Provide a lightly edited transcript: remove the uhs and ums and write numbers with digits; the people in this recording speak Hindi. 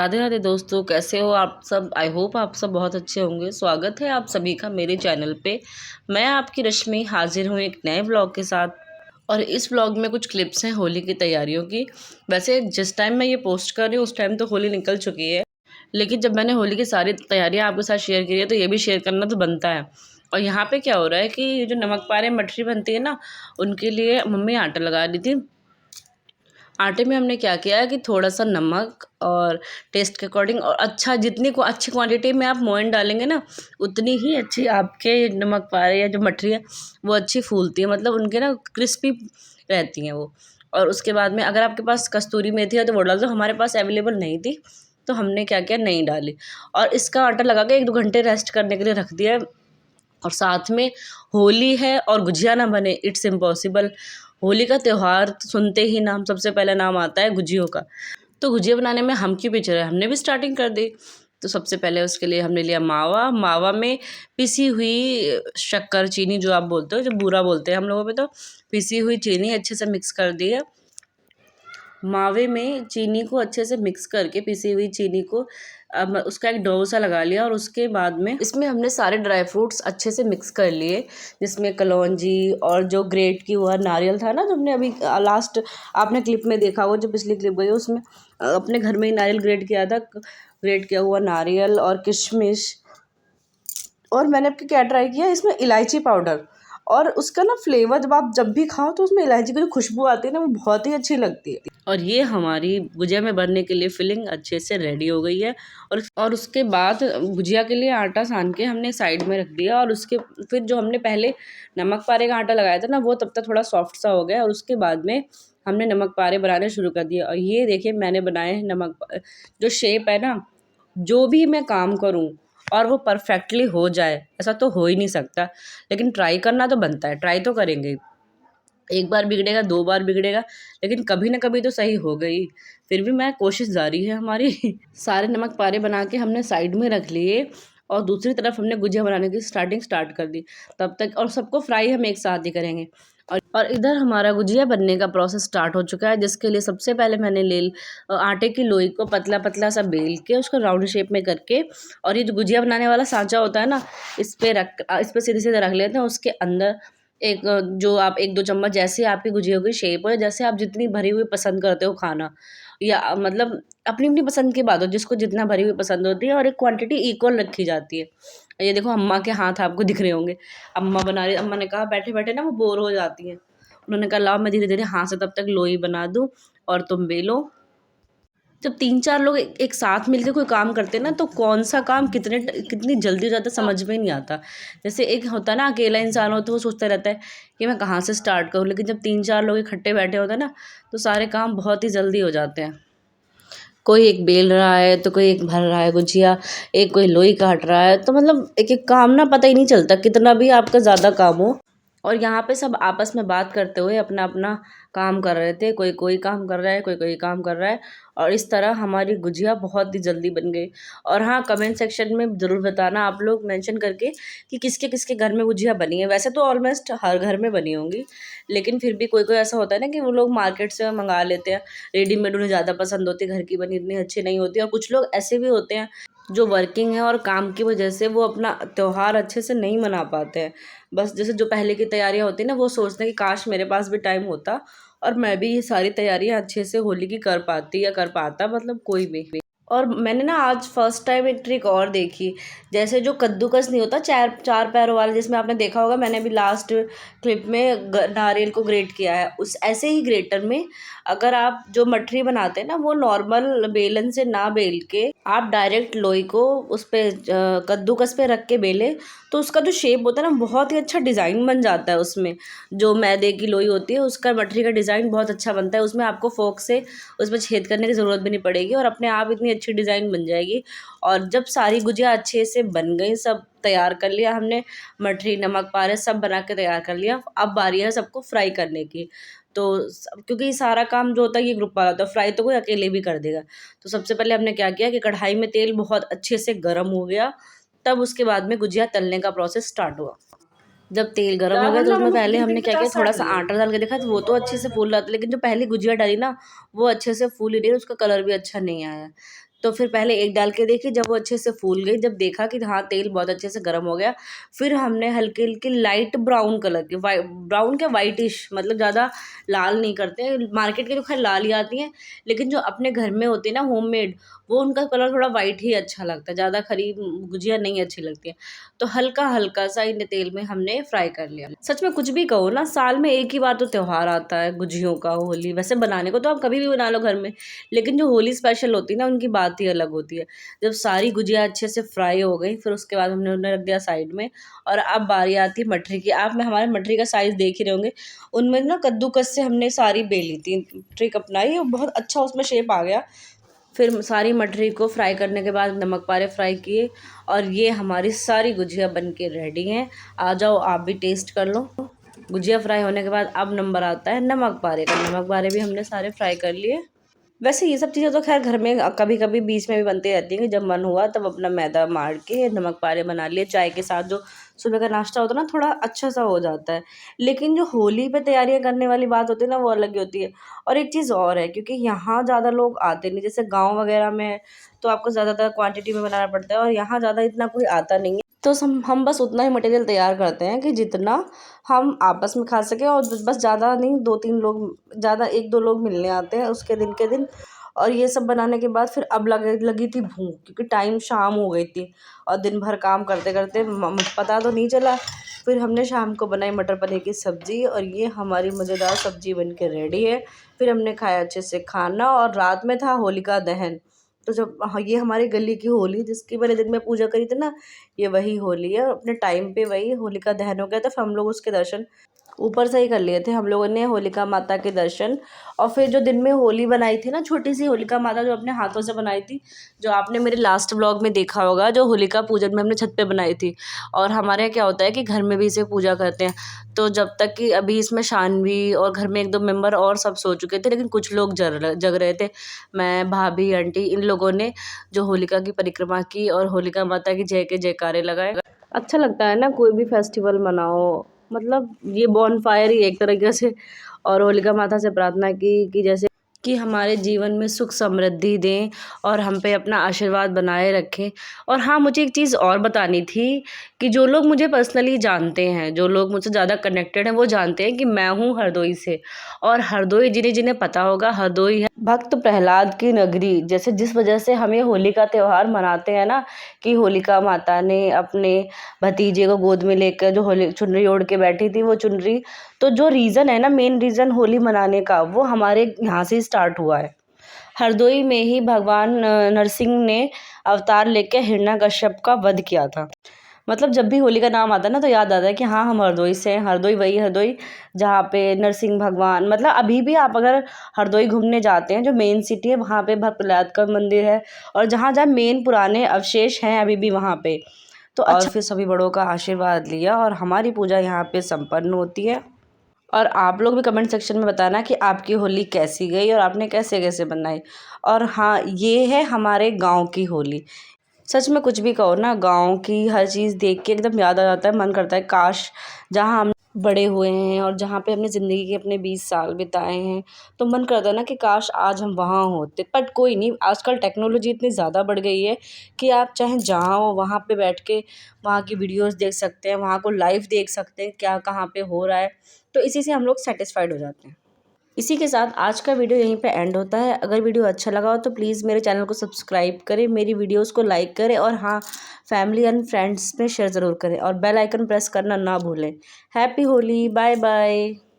राधे राधे दोस्तों, कैसे हो आप सब। आई होप आप सब बहुत अच्छे होंगे। स्वागत है आप सभी का मेरे चैनल पे। मैं आपकी रश्मि हाजिर हूँ एक नए व्लॉग के साथ। और इस व्लॉग में कुछ क्लिप्स हैं होली की तैयारियों की। वैसे जिस टाइम मैं ये पोस्ट कर रही हूँ उस टाइम तो होली निकल चुकी है, लेकिन जब मैंने होली की सारी तैयारियाँ आपके साथ शेयर की है तो ये भी शेयर करना तो बनता है। और यहाँ पे क्या हो रहा है कि ये जो नमक पारे मठरी बनती है ना, उनके लिए मम्मी आटा लगा रही थी। आटे में हमने क्या किया है कि थोड़ा सा नमक और टेस्ट के अकॉर्डिंग, और अच्छा जितनी को अच्छी क्वांटिटी में आप मोयन डालेंगे ना, उतनी ही अच्छी आपके नमक पारे या जो मठरी है वो अच्छी फूलती है, मतलब उनके ना क्रिस्पी रहती हैं वो। और उसके बाद में अगर आपके पास कस्तूरी मेथी है तो वो डाल दो। हमारे पास अवेलेबल नहीं थी तो हमने क्या किया, नहीं डाली। और इसका आटा लगा के 1-2 घंटे रेस्ट करने के लिए रख दिया। और साथ में होली है और गुजिया ना बने, इट्स इम्पॉसिबल। होली का त्यौहार तो सुनते ही नाम सबसे पहले नाम आता है गुजियों का। तो गुजिया बनाने में हम क्यों पीछे रहे, हमने भी स्टार्टिंग कर दी। तो सबसे पहले उसके लिए हमने लिया मावा। मावा में पिसी हुई शक्कर, चीनी जो आप बोलते हो, जो बूरा बोलते हैं हम लोगों पे, तो पिसी हुई चीनी अच्छे से मिक्स कर दी है। मावे में चीनी को अच्छे से मिक्स करके, पिसी हुई चीनी को अब उसका एक डो सा लगा लिया। और उसके बाद में इसमें हमने सारे ड्राई फ्रूट्स अच्छे से मिक्स कर लिए, जिसमें कलौंजी और जो ग्रेट की हुआ नारियल था ना, जो हमने अभी लास्ट आपने क्लिप में देखा हो, जो पिछली क्लिप गई उसमें अपने घर में ही नारियल ग्रेट किया था। ग्रेट किया हुआ नारियल और किशमिश। और मैंने आपके क्या ट्राई किया, इसमें इलायची पाउडर। और उसका ना फ्लेवर जब भी खाओ तो उसमें इलायची की जो खुशबू आती है ना, वो बहुत ही अच्छी लगती है। और ये हमारी गुजिया में भरने के लिए फिलिंग अच्छे से रेडी हो गई है। और उसके बाद गुजिया के लिए आटा सान के हमने साइड में रख दिया। और उसके फिर जो हमने पहले नमक पारे का आटा लगाया था ना, वो तब तक थोड़ा सॉफ्ट सा हो गया। और उसके बाद में हमने नमक पारे बनाने शुरू कर दिए। और ये देखिए मैंने बनाए हैं जो शेप है ना, जो भी मैं काम करूँ और वो परफेक्टली हो जाए, ऐसा तो हो ही नहीं सकता। लेकिन ट्राई करना तो बनता है, ट्राई तो करेंगे। एक बार बिगड़ेगा, 2 बार बिगड़ेगा, लेकिन कभी ना कभी तो सही हो गई। फिर भी मैं कोशिश जारी है हमारी। सारे नमक पारे बना के हमने साइड में रख लिए। और दूसरी तरफ हमने गुजिया बनाने की स्टार्ट कर दी तब तक। और सबको फ्राई हम एक साथ ही करेंगे। और इधर हमारा गुजिया बनने का प्रोसेस स्टार्ट हो चुका है, जिसके लिए सबसे पहले मैंने आटे की लोई को पतला पतला सा बेल के उसको राउंड शेप में करके, और ये जो गुजिया बनाने वाला सांचा होता है ना, इस पे सीधे सीधे रख लेते हैं। उसके अंदर एक जो आप 1-2 चम्मच, जैसे आपकी गुजिया की शेप हो, जैसे आप जितनी भरी हुई पसंद करते हो खाना, या मतलब अपनी अपनी पसंद की बात हो, जिसको जितना भरी हुई पसंद होती है। और एक क्वांटिटी इक्वल रखी जाती है। ये देखो अम्मा के हाथ आपको दिख रहे होंगे, अम्मा बना रही। अम्मा ने कहा बैठे बैठे ना वो बोर हो जाती हैं, उन्होंने कहा लाओ मैं धीरे धीरे हाथ से तब तक लोई बना दूँ और तुम बेलो। जब 3-4 लोग एक साथ मिलकर कोई काम करते हैं ना, तो कौन सा काम कितनी जल्दी हो जाता है समझ में नहीं आता। जैसे एक होता है ना अकेला इंसान हो तो वो सोचता रहता है कि मैं कहाँ से स्टार्ट करूँ, लेकिन जब 3-4 लोग इकट्ठे बैठे होते हैं ना, तो सारे काम बहुत ही जल्दी हो जाते हैं। कोई एक बेल रहा है तो कोई एक भर रहा है गुजिया, एक कोई लोई काट रहा है, तो मतलब एक एक काम ना पता ही नहीं चलता कितना भी आपका ज़्यादा काम हो। और यहाँ पे सब आपस में बात करते हुए अपना अपना काम कर रहे थे। कोई कोई काम कर रहा है, कोई कोई काम कर रहा है। और इस तरह हमारी गुजिया बहुत ही जल्दी बन गई। और हाँ, कमेंट सेक्शन में ज़रूर बताना आप लोग मेंशन करके कि किसके किसके घर में गुजिया बनी है। वैसे तो ऑलमोस्ट हर घर में बनी होंगी, लेकिन फिर भी कोई कोई ऐसा होता है ना कि वो लोग मार्केट से मंगा लेते हैं। रेडीमेड उन्हें ज़्यादा पसंद होती है, घर की बनी इतनी अच्छी नहीं होती। और कुछ लोग ऐसे भी होते हैं जो वर्किंग है और काम की वजह से वो अपना त्यौहार अच्छे से नहीं मना पाते हैं। बस जैसे जो पहले की तैयारियां होती हैं ना, वो सोचते हैं कि काश मेरे पास भी टाइम होता और मैं भी ये सारी तैयारियां अच्छे से होली की कर पाती या कर पाता, मतलब कोई भी। और मैंने ना आज फर्स्ट टाइम एक ट्रिक और देखी। जैसे जो कद्दूकस नहीं होता, चार चार पैरों वाला, जिसमें आपने देखा होगा, मैंने अभी लास्ट क्लिप में नारियल को ग्रेट किया है, उस ऐसे ही ग्रेटर में अगर आप जो मठरी बनाते हैं ना, वो नॉर्मल बेलन से ना बेल के आप डायरेक्ट लोई को उस पे कद्दूकस पे रख के बेले, तो उसका जो शेप होता है ना, बहुत ही अच्छा डिज़ाइन बन जाता है। उसमें जो मैदे की लोई होती है उसका मठरी का डिज़ाइन बहुत अच्छा बनता है। उसमें आपको फोक से उसमें छेद करने की ज़रूरत भी नहीं पड़ेगी और अपने आप इतनी अच्छी डिज़ाइन बन जाएगी। और जब सारी गुजिया अच्छे से बन गई, सब तैयार कर लिया हमने, मठरी नमक पारे सब बना के तैयार कर लिया। अब बारी है सबको फ्राई करने की। तो क्योंकि ये सारा काम जो होता है ये ग्रुप वाला होता है, फ्राई तो कोई अकेले भी कर देगा। तो सबसे पहले हमने क्या किया कि कढ़ाई में तेल बहुत अच्छे से गर्म हो गया, तब उसके बाद में गुजिया तलने का प्रोसेस स्टार्ट हुआ। जब तेल गर्म हो गया तो उसमें पहले हमने क्या किया, थोड़ा सा आटा डाल के देखा, तो वो तो अच्छे से फूल रहा था, लेकिन जो पहली गुजिया डाली ना, वो अच्छे से फूल ही नहीं, उसका कलर भी अच्छा नहीं आया। तो फिर पहले एक डाल के देखी, जब वो अच्छे से फूल गई, जब देखा कि हाँ तेल बहुत अच्छे से गर्म हो गया, फिर हमने हल्की हल्की लाइट ब्राउन कलर की, ब्राउन के वाइटिश, मतलब ज़्यादा लाल नहीं करते, मार्केट के तो खैर लाल ही आती हैं, लेकिन जो अपने घर में होती है ना होममेड, वो उनका कलर थोड़ा वाइट ही अच्छा लगता है, ज़्यादा खरी गुजिया नहीं अच्छी लगती है। तो हल्का हल्का सा इन तेल में हमने फ्राई कर लिया। सच में कुछ भी कहो ना, साल में एक ही बार तो त्यौहार आता है गुजियों का, होली। वैसे बनाने को तो आप कभी भी बना लो घर में, लेकिन जो होली स्पेशल होती है ना, उनकी बात ही अलग होती है। जब सारी गुजिया अच्छे से फ्राई हो गई, फिर उसके बाद हमने उन्हें रख दिया साइड में। और अब बारी आती है मठरी की। आप में हमारे मठरी का साइज़ देख ही रहे होंगे, उनमें ना कद्दूकस से हमने सारी बेली थी, ट्रिक अपनाई और बहुत अच्छा उसमें शेप आ गया। फिर सारी मठरी को फ्राई करने के बाद नमक पारे फ्राई किए, और ये हमारी सारी गुजिया बन के रेडी हैं। आ जाओ आप भी टेस्ट कर लो। गुजिया फ्राई होने के बाद अब नंबर आता है नमक पारे का। नमक पारे भी हमने सारे फ्राई कर लिए। वैसे ये सब चीज़ें तो खैर घर में कभी कभी बीच में भी बनती रहती हैं, कि जब मन हुआ तब अपना मैदा मार के नमक पारे बना लिए चाय के साथ। जो सुबह का नाश्ता होता है ना, थोड़ा अच्छा सा हो जाता है। लेकिन जो होली पे तैयारियां करने वाली बात होती है ना, वो अलग ही होती है। और एक चीज़ और है, क्योंकि यहाँ ज़्यादा लोग आते नहीं, जैसे गाँव वगैरह में है, तो आपको ज़्यादातर क्वांटिटी में बनाना पड़ता है, और यहाँ ज़्यादा इतना कोई आता नहीं है। तो हम बस उतना ही मटेरियल तैयार करते हैं कि जितना हम आपस में खा सकें, और बस ज़्यादा नहीं, 2-3 लोग, ज़्यादा 1-2 लोग मिलने आते हैं उसके दिन के दिन। और ये सब बनाने के बाद फिर अब लगी थी भूख, क्योंकि टाइम शाम हो गई थी, और दिन भर काम करते करते पता तो नहीं चला। फिर हमने शाम को बनाई मटर पनीर की सब्ज़ी, और ये हमारी मज़ेदार सब्ज़ी बन के रेडी है। फिर हमने खाया अच्छे से खाना, और रात में था होलिका दहन। तो जब ये हमारी गली की होली, जिसकी मैंने दिन में पूजा करी थी ना, ये वही होली है। अपने टाइम पे वही होलिका दहन हो गया था, फिर हम लोग उसके दर्शन ऊपर से ही कर लिए थे हम लोगों ने, होलिका माता के दर्शन। और फिर जो दिन में होली बनाई थी ना, छोटी सी होलिका माता जो अपने हाथों से बनाई थी, जो आपने मेरे लास्ट व्लॉग में देखा होगा, जो होलिका पूजन में हमने छत पे बनाई थी। और हमारे यहाँ क्या होता है कि घर में भी इसे पूजा करते हैं। तो जब तक कि अभी इसमें शानवी और घर में 1-2 मेंबर और सब सो चुके थे, लेकिन कुछ लोग जग रहे थे। मैं, भाभी, आंटी, इन लोगों ने जो होलिका की परिक्रमा की और होलिका माता की जय के जयकारे लगाए। अच्छा लगता है ना, कोई भी फेस्टिवल मनाओ, मतलब ये बॉनफायर ही एक तरीके से। और होलिका माता से प्रार्थना की कि जैसे कि हमारे जीवन में सुख समृद्धि दें, और हम पे अपना आशीर्वाद बनाए रखें। और हाँ, मुझे एक चीज़ और बतानी थी, कि जो लोग मुझे पर्सनली जानते हैं, जो लोग मुझसे ज़्यादा कनेक्टेड हैं, वो जानते हैं कि मैं हूँ हरदोई से। और हरदोई, जिन्हें जिन्हें पता होगा, हरदोई है भक्त प्रहलाद की नगरी। जैसे जिस वजह से हम ये होली का त्यौहार मनाते हैं ना, कि होलिका माता ने अपने भतीजे को गोद में लेकर जो होली चुनरी ओढ़ के बैठी थी, वो चुनरी, तो जो रीज़न है ना, मेन रीज़न होली मनाने का, वो हमारे यहाँ से स्टार्ट हुआ है। हरदोई में ही भगवान नरसिंह ने अवतार लेके हिरण्यकश्यप का वध किया था। मतलब जब भी होली का नाम आता है ना, तो याद आता है कि हाँ, हम हरदोई से हैं। हरदोई वही हरदोई जहाँ पे नरसिंह भगवान, मतलब अभी भी आप अगर हरदोई घूमने जाते हैं, जो मेन सिटी है, वहाँ पे भक्त प्रहलाद का मंदिर है, और जहाँ जहाँ मेन पुराने अवशेष हैं अभी भी वहाँ पे। तो और फिर सभी बड़ों का आशीर्वाद लिया, और हमारी पूजा यहाँ पे संपन्न होती है। और आप लोग भी कमेंट सेक्शन में बताना कि आपकी होली कैसी गई, और आपने कैसे कैसे बनाई। और हाँ, ये है हमारे गांव की होली। सच में कुछ भी कहो ना, गांव की हर चीज़ देख के एकदम याद आ जाता है, मन करता है काश जहाँ हम बड़े हुए हैं, और जहाँ पे हमने ज़िंदगी के अपने 20 साल बिताए हैं, तो मन करता है ना कि काश आज हम वहाँ होते। बट कोई नहीं, आजकल टेक्नोलॉजी इतनी ज़्यादा बढ़ गई है कि आप चाहे जहाँ हो वहाँ पे बैठ के वहाँ की वीडियोस देख सकते हैं, वहाँ को लाइव देख सकते हैं, क्या कहाँ पे हो रहा है। तो इसी से हम लोग सेटिस्फाइड हो जाते हैं। इसी के साथ आज का वीडियो यहीं पे एंड होता है। अगर वीडियो अच्छा लगा हो तो प्लीज़ मेरे चैनल को सब्सक्राइब करें, मेरी वीडियोस को लाइक करें, और हाँ, फैमिली एंड फ्रेंड्स में शेयर ज़रूर करें, और बेल आइकन प्रेस करना ना भूलें। Happy Holi, bye bye.